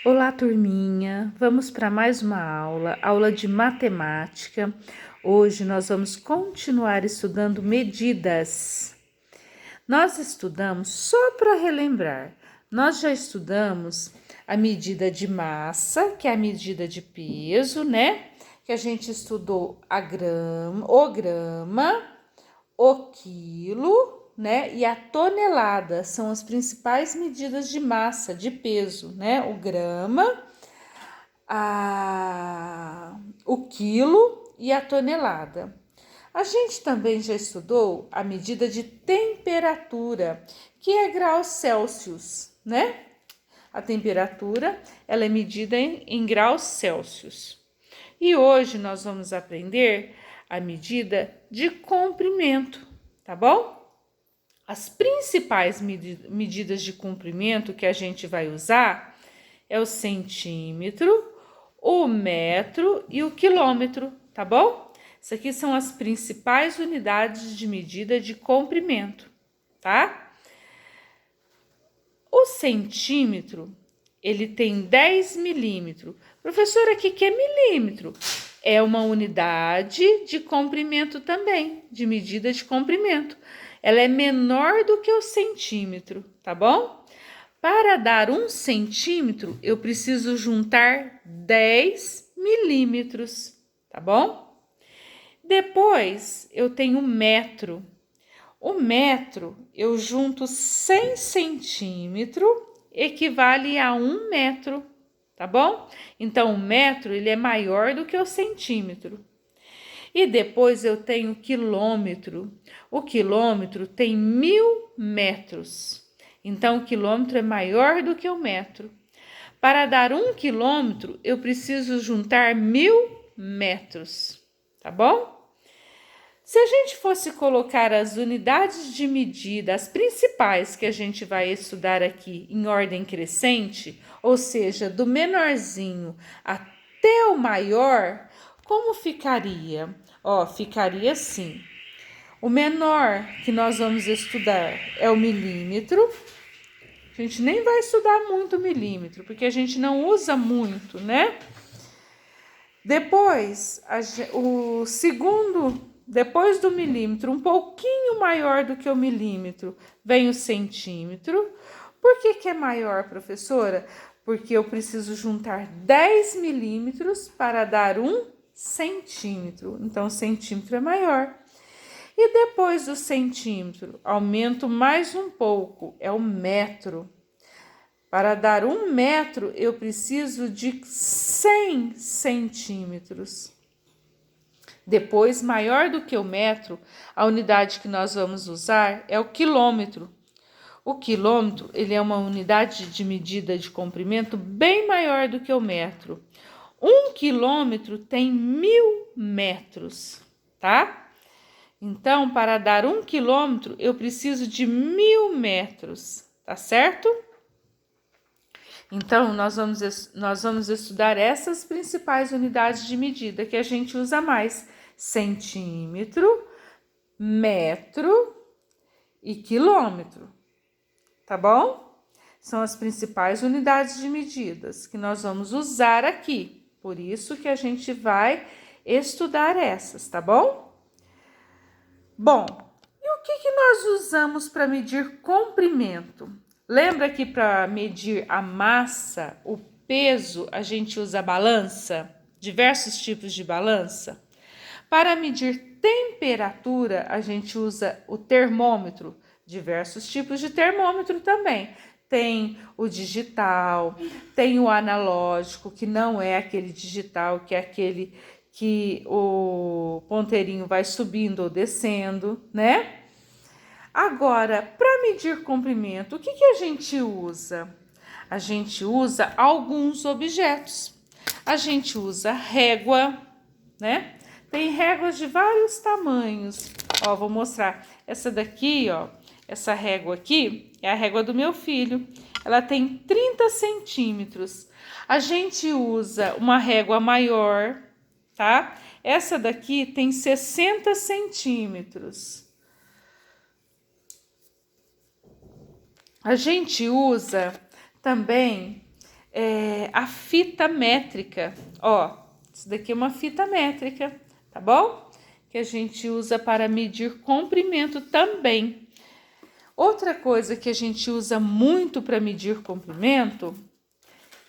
Olá, turminha! Vamos para mais uma aula de matemática. Hoje nós vamos continuar estudando medidas. Nós estudamos, só para relembrar, nós já estudamos a medida de massa, que é a medida de peso, né? Que a gente estudou o grama, o quilo, né? E a tonelada são as principais medidas de massa, de peso, né? O grama, o quilo e a tonelada. A gente também já estudou a medida de temperatura, que é graus Celsius, né? A temperatura, ela é medida em graus Celsius. E hoje nós vamos aprender a medida de comprimento, tá bom? As principais medidas de comprimento que a gente vai usar é o centímetro, o metro e o quilômetro, tá bom? Isso aqui são as principais unidades de medida de comprimento, tá? O centímetro, ele tem 10 milímetros. Professora, o que é milímetro? É uma unidade de comprimento também, de medida de comprimento. Ela é menor do que o centímetro, tá bom? Para dar 1 centímetro, eu preciso juntar 10 milímetros, tá bom? Depois, eu tenho o metro. O metro, eu junto 100 centímetros, equivale a 1 metro, tá bom? Então, o metro, ele é maior do que o centímetro. E depois eu tenho o quilômetro. O quilômetro tem 1000 metros. Então, o quilômetro é maior do que o metro. Para dar 1 quilômetro, eu preciso juntar 1000 metros, tá bom? Se a gente fosse colocar as unidades de medida, as principais que a gente vai estudar aqui em ordem crescente, ou seja, do menorzinho até o maior, como ficaria? Ficaria assim. O menor que nós vamos estudar é o milímetro. A gente nem vai estudar muito o milímetro, porque a gente não usa muito, né? Depois, o segundo, depois do milímetro, um pouquinho maior do que o milímetro, vem o centímetro. Por que é maior, professora? Porque eu preciso juntar 10 milímetros para dar 1 centímetro. Então, o centímetro é maior. E depois do centímetro, aumento mais um pouco, é o metro. Para dar 1 metro, eu preciso de 100 centímetros. Depois, maior do que o metro, a unidade que nós vamos usar é o quilômetro. O quilômetro, ele é uma unidade de medida de comprimento bem maior do que o metro. 1 quilômetro tem 1000 metros, tá? Então, para dar 1 quilômetro, eu preciso de 1000 metros, tá certo? Então, nós vamos estudar essas principais unidades de medida que a gente usa mais: centímetro, metro e quilômetro, tá bom? São as principais unidades de medidas que nós vamos usar aqui. Por isso que a gente vai estudar essas, tá bom? Bom, e o que nós usamos para medir comprimento? Lembra que para medir a massa, o peso, a gente usa a balança? Diversos tipos de balança. Para medir temperatura, a gente usa o termômetro. Diversos tipos de termômetro também. Tem o digital, tem o analógico, que não é aquele digital, que é aquele que o ponteirinho vai subindo ou descendo, né? Agora, para medir comprimento, o que a gente usa? A gente usa alguns objetos. A gente usa régua, né? Tem réguas de vários tamanhos. Ó, vou mostrar. Essa daqui, ó, essa régua aqui é a régua do meu filho. Ela tem 30 centímetros. A gente usa uma régua maior, tá? Essa daqui tem 60 centímetros. A gente usa também a fita métrica. Ó, isso daqui é uma fita métrica, tá bom? Que a gente usa para medir comprimento também. Outra coisa que a gente usa muito para medir comprimento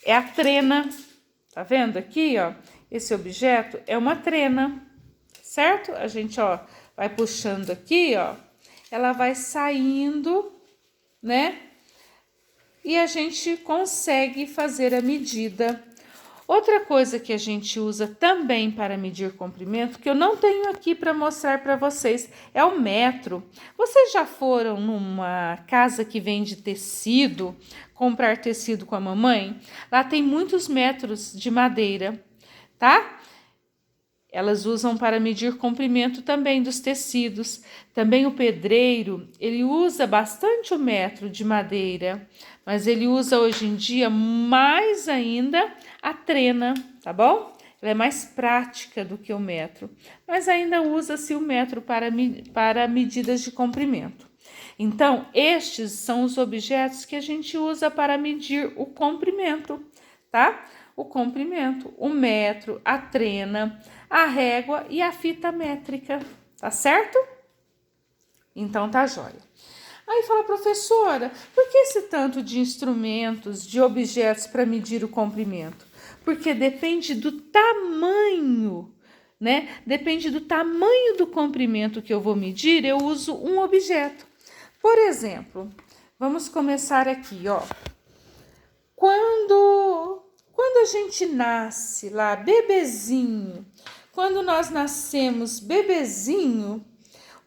é a trena. Tá vendo aqui, ó? Esse objeto é uma trena, certo? A gente, ó, vai puxando aqui, ó. Ela vai saindo, né? E a gente consegue fazer a medida. Outra coisa que a gente usa também para medir comprimento, que eu não tenho aqui para mostrar para vocês, é o metro. Vocês já foram numa casa que vende tecido, comprar tecido com a mamãe? Lá tem muitos metros de madeira, tá? Elas usam para medir comprimento também dos tecidos. Também o pedreiro, ele usa bastante o metro de madeira, mas ele usa hoje em dia mais ainda a trena, tá bom? Ela é mais prática do que o metro, mas ainda usa-se o metro para medidas de comprimento. Então, estes são os objetos que a gente usa para medir o comprimento, tá? O comprimento, o metro, a trena, a régua e a fita métrica, tá certo? Então tá jóia. Aí fala, professora, por que esse tanto de instrumentos, de objetos para medir o comprimento? Porque depende do tamanho, né? Depende do tamanho do comprimento que eu vou medir, eu uso um objeto. Por exemplo, vamos começar aqui, ó. Quando a gente nasce lá, bebezinho, quando nós nascemos bebezinho,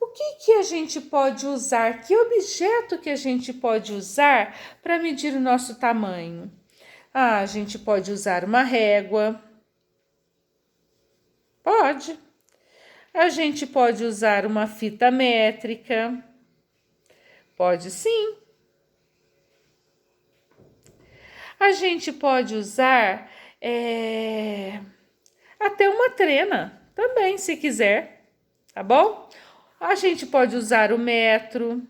o que a gente pode usar? Que objeto que a gente pode usar para medir o nosso tamanho? Ah, a gente pode usar uma régua. Pode. A gente pode usar uma fita métrica. Pode sim. A gente pode usar até uma trena também, se quiser, tá bom? A gente pode usar o metro.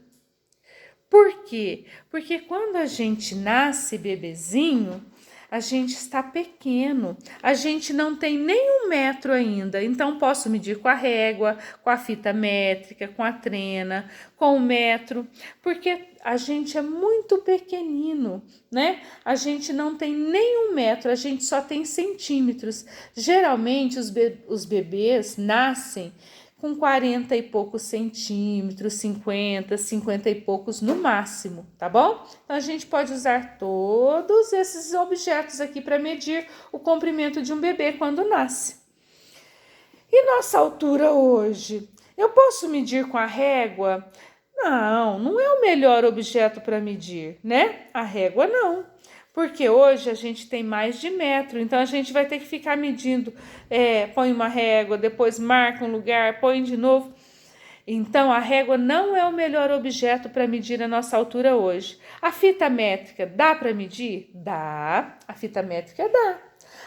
Por quê? Porque quando a gente nasce bebezinho, a gente está pequeno, a gente não tem nem 1 metro ainda, então posso medir com a régua, com a fita métrica, com a trena, com o metro, porque a gente é muito pequenino, né? A gente não tem nem 1 metro, a gente só tem centímetros. Geralmente os bebês nascem com 40 e poucos centímetros, 50, 50 e poucos no máximo, tá bom? Então, a gente pode usar todos esses objetos aqui para medir o comprimento de um bebê quando nasce. E nossa altura hoje? Eu posso medir com a régua? Não, não é o melhor objeto para medir, né? A régua não. Porque hoje a gente tem mais de metro, então a gente vai ter que ficar medindo, põe uma régua, depois marca um lugar, põe de novo. Então a régua não é o melhor objeto para medir a nossa altura hoje. A fita métrica dá para medir? Dá, a fita métrica dá.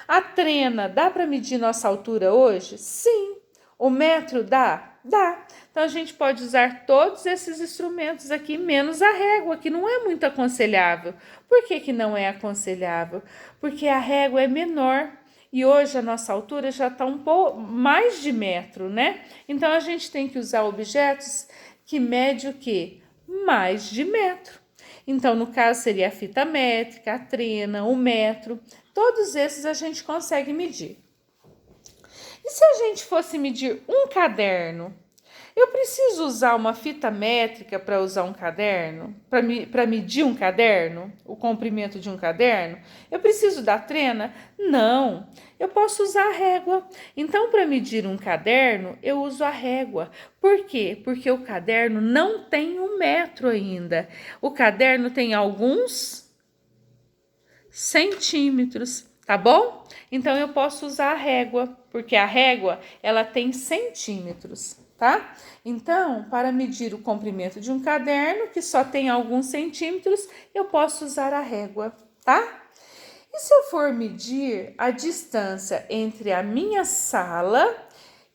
A trena dá para medir nossa altura hoje? Sim. O metro dá? Dá. Então a gente pode usar todos esses instrumentos aqui, menos a régua, que não é muito aconselhável. Por que não é aconselhável? Porque a régua é menor e hoje a nossa altura já está um pouco mais de metro, né? Então a gente tem que usar objetos que medem o quê? Mais de metro. Então, no caso, seria a fita métrica, a trena, o metro. Todos esses a gente consegue medir. E se a gente fosse medir um caderno? Eu preciso usar uma fita métrica para usar um caderno? Para medir um caderno? O comprimento de um caderno? Eu preciso da trena? Não, eu posso usar a régua. Então, para medir um caderno, eu uso a régua. Por quê? Porque o caderno não tem 1 metro ainda. O caderno tem alguns centímetros, tá bom? Então, eu posso usar a régua, porque a régua, ela tem centímetros, tá? Então, para medir o comprimento de um caderno, que só tem alguns centímetros, eu posso usar a régua, tá? E se eu for medir a distância entre a minha sala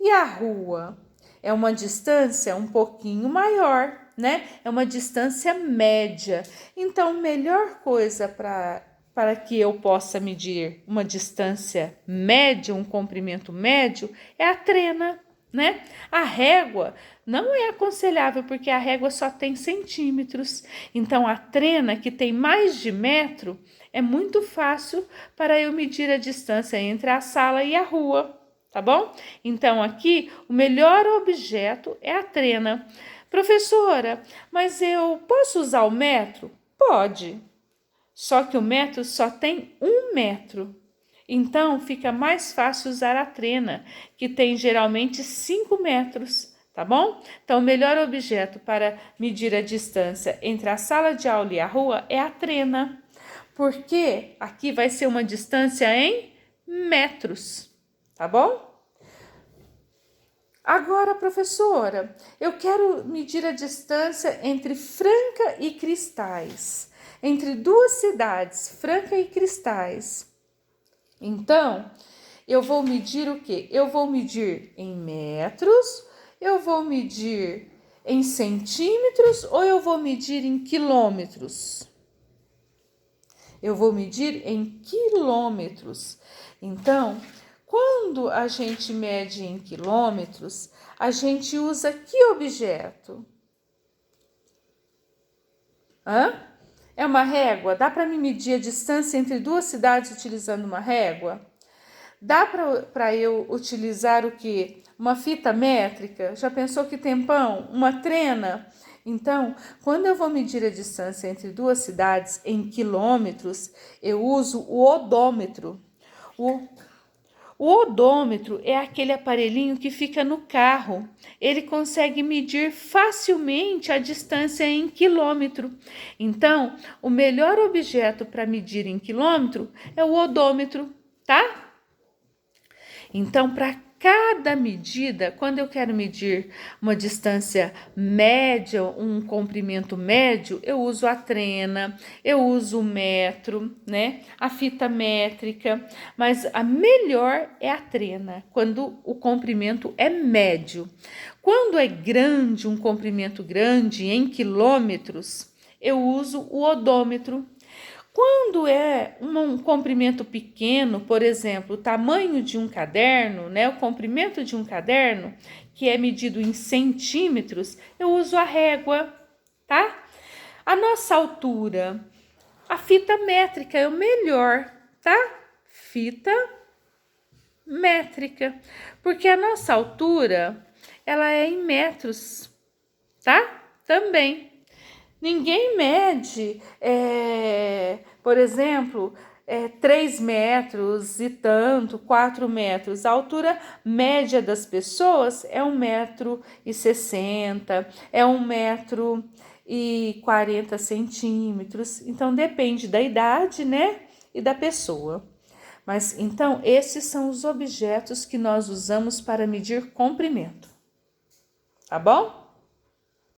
e a rua? É uma distância um pouquinho maior, né? É uma distância média. Então, melhor coisa para para que eu possa medir uma distância média, um comprimento médio, é a trena, né? A régua não é aconselhável porque a régua só tem centímetros. Então, a trena, que tem mais de metro, é muito fácil para eu medir a distância entre a sala e a rua, tá bom? Então, aqui, o melhor objeto é a trena. Professora, mas eu posso usar o metro? Pode. Só que o metro só tem 1 metro. Então, fica mais fácil usar a trena, que tem geralmente 5 metros, tá bom? Então, o melhor objeto para medir a distância entre a sala de aula e a rua é a trena, porque aqui vai ser uma distância em metros, tá bom? Agora, professora, eu quero medir a distância entre Franca e Cristais, entre duas cidades, Franca e Cristais. Então, eu vou medir o quê? Eu vou medir em metros, eu vou medir em centímetros ou eu vou medir em quilômetros? Eu vou medir em quilômetros. Então, quando a gente mede em quilômetros, a gente usa que objeto? É uma régua? Dá para me medir a distância entre duas cidades utilizando uma régua? Dá para eu utilizar o quê? Uma fita métrica? Já pensou que tempão? Uma trena? Então, quando eu vou medir a distância entre duas cidades em quilômetros, eu uso o odômetro. O odômetro é aquele aparelhinho que fica no carro. Ele consegue medir facilmente a distância em quilômetro. Então, o melhor objeto para medir em quilômetro é o odômetro, tá? Então, para cada medida, quando eu quero medir uma distância média, um comprimento médio, eu uso a trena, eu uso o metro, né? A fita métrica, mas a melhor é a trena, quando o comprimento é médio. Quando é grande, um comprimento grande, em quilômetros, eu uso o odômetro. Quando é um comprimento pequeno, por exemplo, o tamanho de um caderno, né, o comprimento de um caderno, que é medido em centímetros, eu uso a régua, tá? A nossa altura, a fita métrica é o melhor, tá? Fita métrica, porque a nossa altura, ela é em metros, tá? Também. Ninguém mede, por exemplo, 3 metros e tanto, 4 metros. A altura média das pessoas é 1,60 m, é 1,40 m. Então, depende da idade, né? E da pessoa. Mas, então, esses são os objetos que nós usamos para medir comprimento. Tá bom?